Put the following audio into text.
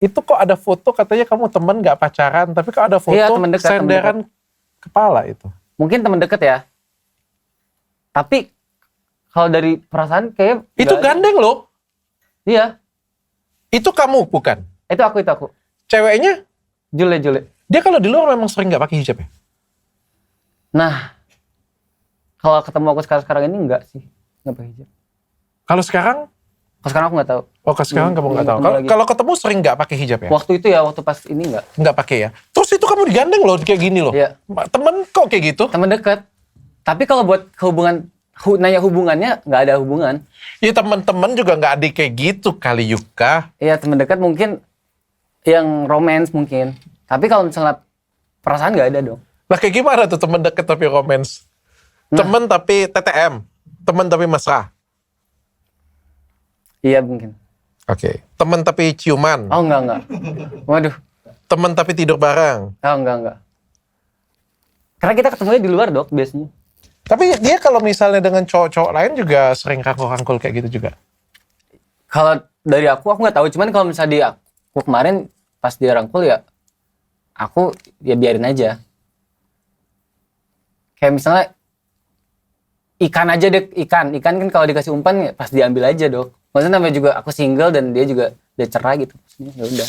Itu kok ada foto katanya kamu temen gak pacaran, tapi kok ada foto temen dekat, senderan kepala itu. Mungkin teman dekat ya. Tapi kalau dari perasaan kayak Itu gandeng loh. Iya. Itu kamu bukan? Itu aku. Ceweknya? Jule. Dia kalau di luar memang sering gak pakai hijab ya? Nah, kalau ketemu aku sekarang ini enggak sih, enggak pakai hijab. Kalau sekarang? Kalau sekarang aku nggak tahu. Oh, sekarang kamu nggak tahu. Kalau ketemu sering nggak pakai hijab ya? Waktu itu ya, waktu pas ini nggak. Nggak pakai ya. Terus itu kamu digandeng loh kayak gini loh. Iya. Temen kok kayak gitu? Teman dekat. Tapi kalau buat nanya hubungannya nggak ada hubungan. Iya, teman-teman juga nggak ada kayak gitu kali Yuka. Iya, teman dekat mungkin yang romance mungkin. Tapi kalau misalnya perasaan nggak ada dong. Lah kayak gimana tuh teman dekat tapi romance? Temen tapi TTM, temen tapi mesra. Iya mungkin. Oke. Temen tapi ciuman. Oh enggak. Waduh. Temen tapi tidur bareng. Oh enggak. Karena kita ketemunya di luar dok biasanya. Tapi dia kalau misalnya dengan cowok-cowok lain juga sering rangkul-rangkul kayak gitu juga. Kalau dari aku nggak tahu. Cuman kalau misalnya di aku kemarin pas dia rangkul ya, aku ya biarin aja. Kayak misalnya ikan aja deh, ikan kan kalau dikasih umpan ya pas diambil aja dok. Maksudnya namanya juga aku single dan dia juga udah cerai gitu. Ya udah.